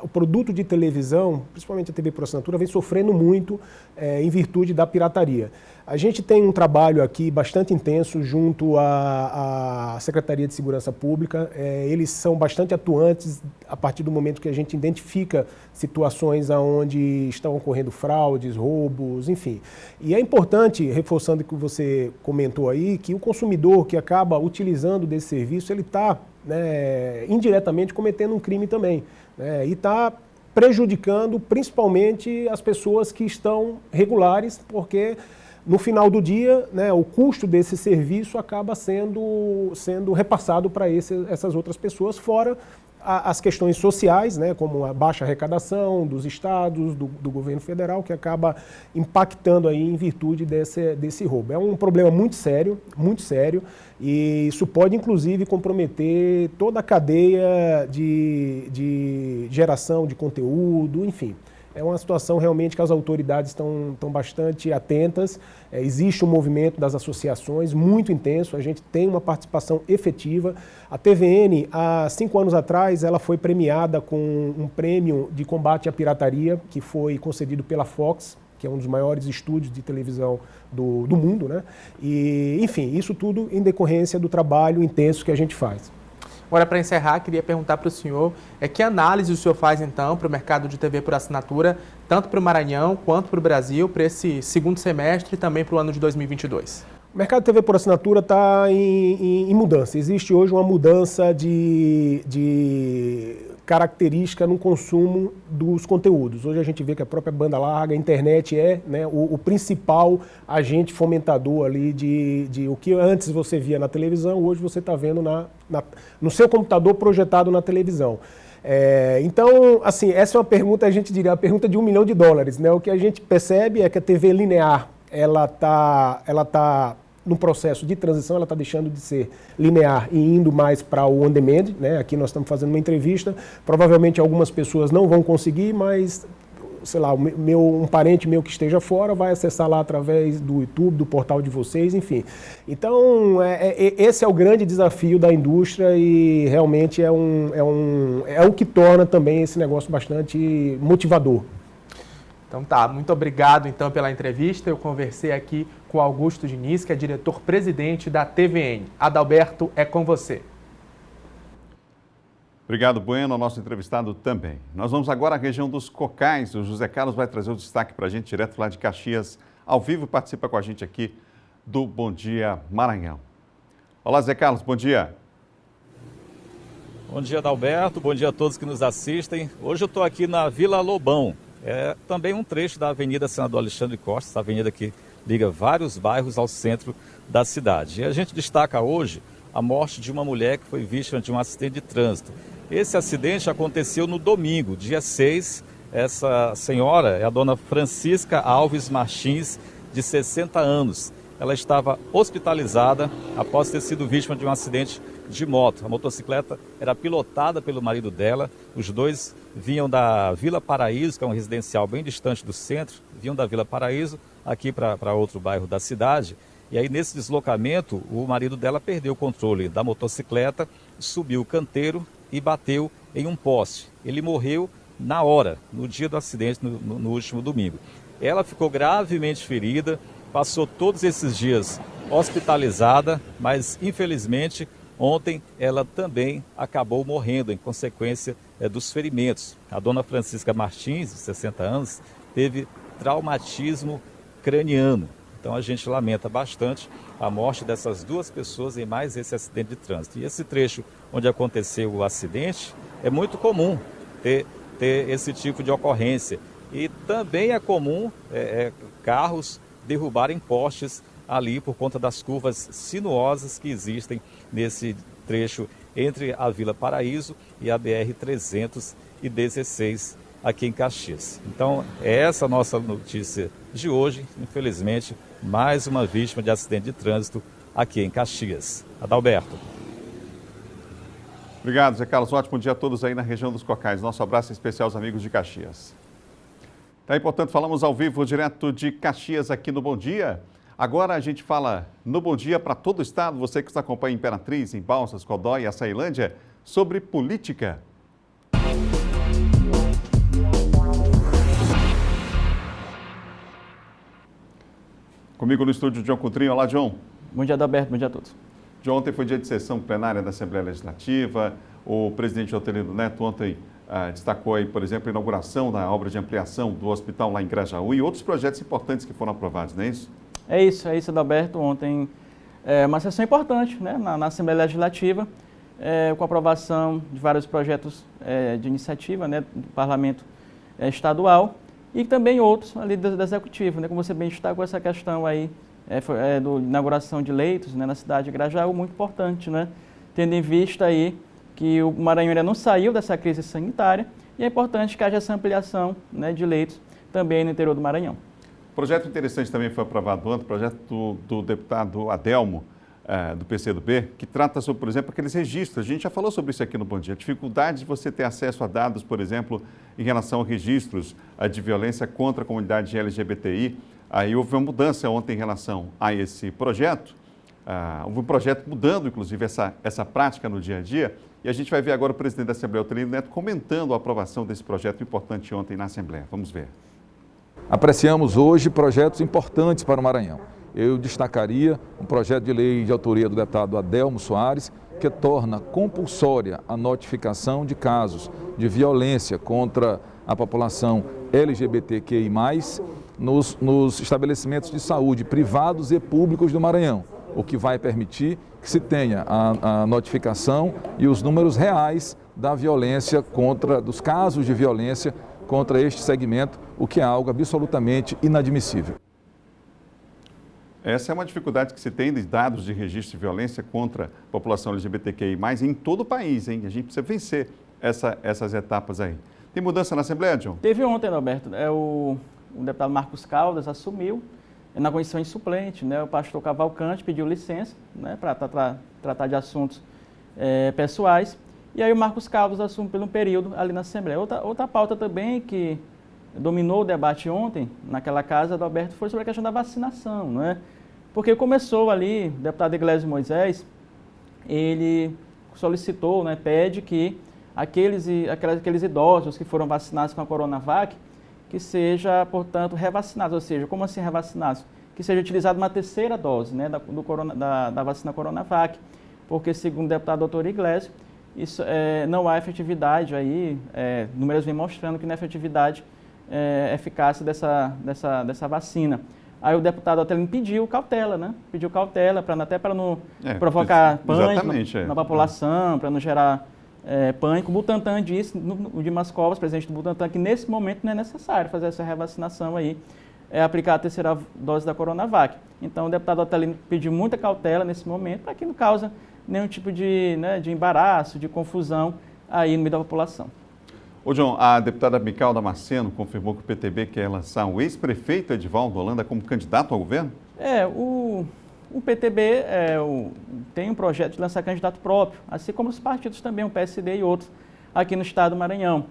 o produto de televisão, principalmente a TV por assinatura, vem sofrendo muito em virtude da pirataria. A gente tem um trabalho aqui bastante intenso junto à Secretaria de Segurança Pública. Eles são bastante atuantes a partir do momento que a gente identifica situações onde estão ocorrendo fraudes, roubos, enfim. E é importante, reforçando o que você comentou aí, que o consumidor que acaba utilizando desse serviço, ele está indiretamente cometendo um crime também, né? E está prejudicando principalmente as pessoas que estão regulares, porque no final do dia, né, o custo desse serviço acaba sendo repassado para essas outras pessoas, fora as questões sociais, né, como a baixa arrecadação dos estados, do governo federal, que acaba impactando aí em virtude desse roubo. É um problema muito sério, e isso pode inclusive comprometer toda a cadeia de geração de conteúdo, enfim. É uma situação realmente que as autoridades estão bastante atentas. Existe um movimento das associações muito intenso, a gente tem uma participação efetiva. A TVN, há 5 anos atrás, ela foi premiada com um prêmio de combate à pirataria, que foi concedido pela Fox, que é um dos maiores estúdios de televisão do mundo, né? E, enfim, isso tudo em decorrência do trabalho intenso que a gente faz. Agora, para encerrar, queria perguntar para o senhor, que análise o senhor faz, então, para o mercado de TV por assinatura, tanto para o Maranhão quanto para o Brasil, para esse segundo semestre e também para o ano de 2022? O mercado de TV por assinatura está em mudança. Existe hoje uma mudança de característica no consumo dos conteúdos. Hoje a gente vê que a própria banda larga, a internet né, o principal agente fomentador ali de o que antes você via na televisão, hoje você está vendo no seu computador projetado na televisão. Então, assim, essa é uma pergunta, a gente diria, a pergunta de $1 milhão, né? O que a gente percebe é que a TV linear, ela tá no processo de transição, ela está deixando de ser linear e indo mais para o on-demand, né? Aqui nós estamos fazendo uma entrevista, provavelmente algumas pessoas não vão conseguir, mas, sei lá, um parente meu que esteja fora vai acessar lá através do YouTube, do portal de vocês, enfim. Então, esse é o grande desafio da indústria e realmente é o que torna também esse negócio bastante motivador. Então tá, muito obrigado então pela entrevista. Eu conversei aqui com Augusto Diniz, que é diretor-presidente da TVN. Adalberto, é com você. Obrigado, Bueno, nosso entrevistado também. Nós vamos agora à região dos Cocais. O José Carlos vai trazer o destaque para a gente direto lá de Caxias, ao vivo, participa com a gente aqui do Bom Dia Maranhão. Olá, Zé Carlos, bom dia. Bom dia, Adalberto, bom dia a todos que nos assistem. Hoje eu estou aqui na Vila Lobão. É também um trecho da Avenida Senador Alexandre Costa, essa avenida que liga vários bairros ao centro da cidade. E a gente destaca hoje a morte de uma mulher que foi vítima de um acidente de trânsito. Esse acidente aconteceu no domingo, dia 6. Essa senhora é a dona Francisca Alves Martins, de 60 anos. Ela estava hospitalizada após ter sido vítima de um acidente de moto. A motocicleta era pilotada pelo marido dela. Os dois vinham da Vila Paraíso, que é um residencial bem distante do centro, vinham da Vila Paraíso aqui para outro bairro da cidade. E aí, nesse deslocamento, o marido dela perdeu o controle da motocicleta, subiu o canteiro e bateu em um poste. Ele morreu na hora, no dia do acidente, no último domingo. Ela ficou gravemente ferida, passou todos esses dias hospitalizada, mas infelizmente ontem ela também acabou morrendo em consequência dos ferimentos. A dona Francisca Martins, de 60 anos, teve traumatismo craniano. Então a gente lamenta bastante a morte dessas duas pessoas em mais esse acidente de trânsito. E esse trecho onde aconteceu o acidente é muito comum ter esse tipo de ocorrência. E também é comum carros derrubarem postes ali por conta das curvas sinuosas que existem nesse trecho entre a Vila Paraíso e a BR-316 aqui em Caxias. Então, é essa a nossa notícia de hoje. Infelizmente, mais uma vítima de acidente de trânsito aqui em Caxias. Adalberto. Obrigado, Zé Carlos. Um ótimo dia a todos aí na região dos Cocais. Nosso abraço especial aos amigos de Caxias. Tá aí, portanto, falamos ao vivo, direto de Caxias, aqui no Bom Dia. Agora a gente fala no Bom Dia para todo o estado, você que nos acompanha em Imperatriz, em Balsas, Codó e Açailândia, sobre política. Comigo no estúdio, John Coutrinho. Olá, John. Bom dia, Adalberto. Bom dia a todos. De ontem foi dia de sessão plenária da Assembleia Legislativa. O presidente Otelino Neto ontem destacou aí, por exemplo, a inauguração da obra de ampliação do hospital lá em Grajaú e outros projetos importantes que foram aprovados, não é isso? É isso, Adalberto. Ontem uma sessão importante, né, na Assembleia Legislativa, com a aprovação de vários projetos de iniciativa, né, do Parlamento Estadual e também outros ali do Executivo, né, como você bem destacou, essa questão aí da inauguração de leitos, né, na cidade de Grajaú, muito importante, né, tendo em vista aí que o Maranhão ainda não saiu dessa crise sanitária e é importante que haja essa ampliação, né, de leitos também no interior do Maranhão. Projeto interessante também foi aprovado ontem, projeto do deputado Adelmo, do PCdoB, que trata sobre, por exemplo, aqueles registros. A gente já falou sobre isso aqui no Bom Dia. A dificuldade de você ter acesso a dados, por exemplo, em relação a registros de violência contra a comunidade LGBTI. Aí houve uma mudança ontem em relação a esse projeto. Houve um projeto mudando, inclusive, essa prática no dia a dia. E a gente vai ver agora o presidente da Assembleia, Otelino Neto, comentando a aprovação desse projeto importante ontem na Assembleia. Vamos ver. Apreciamos hoje projetos importantes para o Maranhão. Eu destacaria um projeto de lei de autoria do deputado Adelmo Soares, que torna compulsória a notificação de casos de violência contra a população LGBTQI+, nos estabelecimentos de saúde privados e públicos do Maranhão, o que vai permitir que se tenha a notificação e os números reais da violência dos casos de violência contra este segmento, o que é algo absolutamente inadmissível. Essa é uma dificuldade que se tem de dados de registro de violência contra a população LGBTQI+, em todo o país, hein? A gente precisa vencer essas etapas aí. Tem mudança na Assembleia, John? Teve ontem, Alberto. O deputado Marcos Caldas assumiu na condição de suplente, né? O pastor Cavalcante pediu licença, né, para tratar de assuntos pessoais. E aí o Marcos Caldas assume por um período ali na Assembleia. Outra pauta também que dominou o debate ontem, naquela casa do Alberto, foi sobre a questão da vacinação, não é? Porque começou ali, o deputado Iglesias Moisés, ele solicitou, né, pede que aqueles idosos que foram vacinados com a Coronavac, que seja, portanto, revacinados, ou seja, como assim revacinados? Que seja utilizada uma terceira dose, né, da vacina Coronavac, porque, segundo o deputado doutor Iglesias, isso, não há efetividade aí, números vêm mostrando que não há efetividade eficácia dessa vacina. Aí o deputado Otelino pediu cautela, né? Pediu cautela, até para não provocar pânico na população, para não gerar pânico. O Butantan disse, o Dimas Covas, presidente do Butantan, que nesse momento não é necessário fazer essa revacinação aí, aplicar a terceira dose da Coronavac. Então o deputado Otelino pediu muita cautela nesse momento, para que não cause nenhum tipo de embaraço, de confusão aí no meio da população. Ô John, a deputada Micael Damasceno confirmou que o PTB quer lançar o ex-prefeito Edivaldo Holanda como candidato ao governo? O PTB tem um projeto de lançar candidato próprio, assim como os partidos também, o PSD e outros, aqui no estado do Maranhão.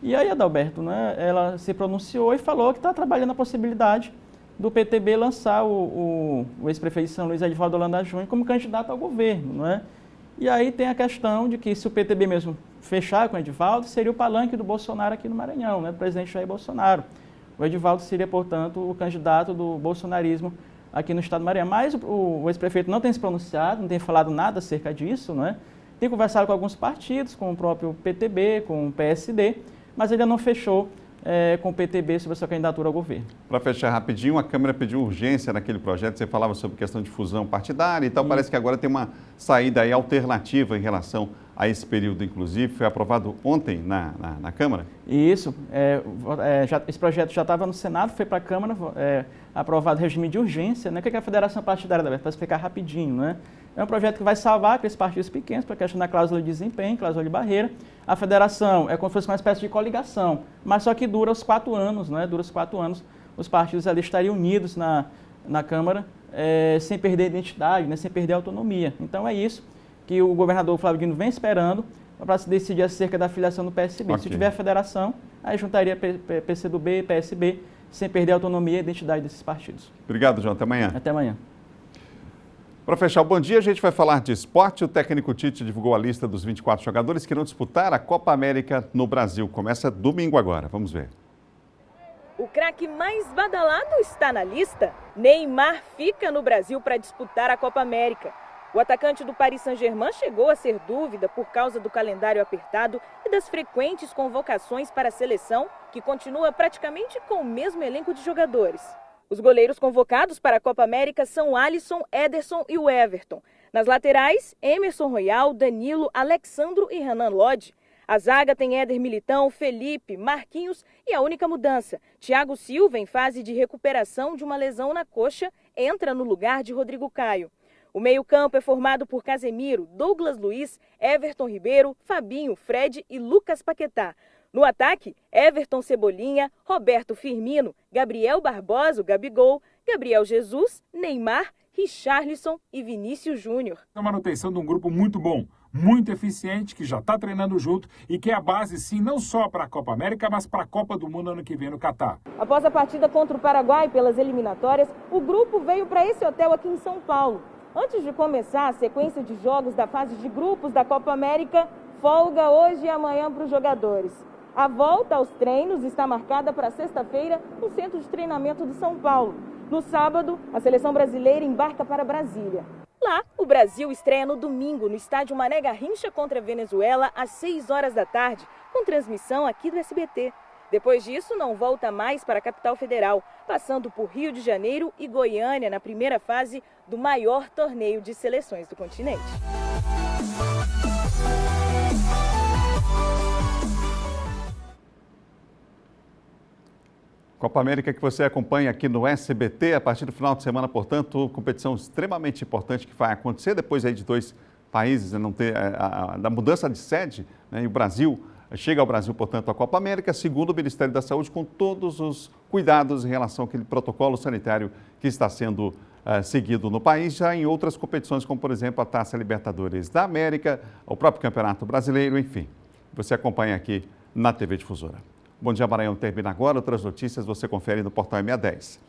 E aí, Adalberto, né, ela se pronunciou e falou que está trabalhando a possibilidade do PTB lançar o ex-prefeito de São Luís, Edivaldo Holanda Júnior, como candidato ao governo, não é? E aí tem a questão de que se o PTB mesmo fechar com o Edivaldo, seria o palanque do Bolsonaro aqui no Maranhão, né, do presidente Jair Bolsonaro. O Edivaldo seria, portanto, o candidato do bolsonarismo aqui no estado do Maranhão. Mas o ex-prefeito não tem se pronunciado, não tem falado nada acerca disso, né? Tem conversado com alguns partidos, com o próprio PTB, com o PSD, mas ainda não fechou com o PTB sobre a sua candidatura ao governo. Para fechar rapidinho, a Câmara pediu urgência naquele projeto, você falava sobre questão de fusão partidária e tal, parece que agora tem uma saída aí alternativa em relação a esse período, inclusive, foi aprovado ontem na Câmara? Isso, esse projeto já estava no Senado, foi para a Câmara, aprovado regime de urgência, né? O que é a Federação Partidária? Para explicar rapidinho, né? É um projeto que vai salvar aqueles partidos pequenos, para a questão da cláusula de desempenho, cláusula de barreira. A federação é como se fosse uma espécie de coligação, mas só que dura os 4 anos, né? Dura os 4 anos, os partidos ali estariam unidos na Câmara, sem perder a identidade, né? Sem perder a autonomia. Então é isso que o governador Flávio Dino vem esperando para se decidir acerca da filiação do PSB. Okay. Se tiver a federação, aí juntaria PCdoB e PSB, sem perder a autonomia e a identidade desses partidos. Obrigado, João. Até amanhã. Até amanhã. Para fechar o Bom Dia, a gente vai falar de esporte. O técnico Tite divulgou a lista dos 24 jogadores que irão disputar a Copa América no Brasil. Começa domingo agora. Vamos ver. O craque mais badalado está na lista. Neymar fica no Brasil para disputar a Copa América. O atacante do Paris Saint-Germain chegou a ser dúvida por causa do calendário apertado e das frequentes convocações para a seleção, que continua praticamente com o mesmo elenco de jogadores. Os goleiros convocados para a Copa América são Alisson, Ederson e o Everton. Nas laterais, Emerson Royal, Danilo, Alexandro e Renan Lodge. A zaga tem Éder Militão, Felipe, Marquinhos e a única mudança, Thiago Silva, em fase de recuperação de uma lesão na coxa, entra no lugar de Rodrigo Caio. O meio-campo é formado por Casemiro, Douglas Luiz, Everton Ribeiro, Fabinho, Fred e Lucas Paquetá. No ataque, Everton Cebolinha, Roberto Firmino, Gabriel Barbosa, Gabigol, Gabriel Jesus, Neymar, Richarlison e Vinícius Júnior. É a manutenção de um grupo muito bom, muito eficiente, que já está treinando junto e que é a base, sim, não só para a Copa América, mas para a Copa do Mundo ano que vem no Catar. Após a partida contra o Paraguai pelas eliminatórias, o grupo veio para esse hotel aqui em São Paulo. Antes de começar a sequência de jogos da fase de grupos da Copa América, folga hoje e amanhã para os jogadores. A volta aos treinos está marcada para sexta-feira no Centro de Treinamento de São Paulo. No sábado, a seleção brasileira embarca para Brasília. Lá, o Brasil estreia no domingo no estádio Mané Garrincha contra a Venezuela às 6 horas da tarde, com transmissão aqui do SBT. Depois disso, não volta mais para a capital federal, passando por Rio de Janeiro e Goiânia na primeira fase do maior torneio de seleções do continente. Copa América que você acompanha aqui no SBT a partir do final de semana, portanto, competição extremamente importante que vai acontecer depois aí de 2 países, né, não ter da mudança de sede, né, e o Brasil chega ao Brasil, portanto, a Copa América, segundo o Ministério da Saúde, com todos os cuidados em relação àquele protocolo sanitário que está sendo seguido no país, já em outras competições, como, por exemplo, a Taça Libertadores da América, o próprio Campeonato Brasileiro, enfim. Você acompanha aqui na TV Difusora. Bom Dia Maranhão termina agora, outras notícias você confere no Portal MA10.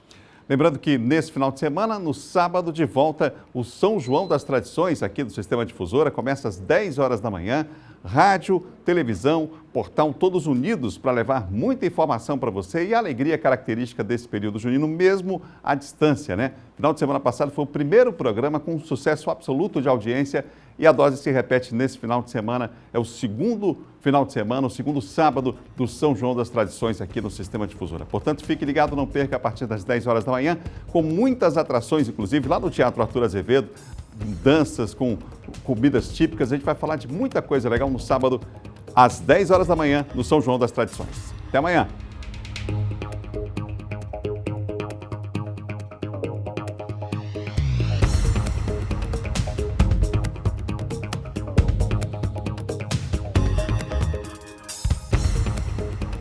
Lembrando que nesse final de semana, no sábado, de volta, o São João das Tradições aqui do Sistema Difusora começa às 10 horas da manhã. Rádio, televisão, portal, todos unidos para levar muita informação para você e a alegria característica desse período junino, mesmo à distância, né? Final de semana passado foi o primeiro programa com um sucesso absoluto de audiência e a dose se repete nesse final de semana. É o segundo final de semana, o segundo sábado do São João das Tradições aqui no Sistema Difusora. Portanto, fique ligado, não perca a partir das 10 horas da manhã, com muitas atrações, inclusive lá no Teatro Arthur Azevedo, danças com comidas típicas. A gente vai falar de muita coisa legal no sábado, às 10 horas da manhã, no São João das Tradições. Até amanhã!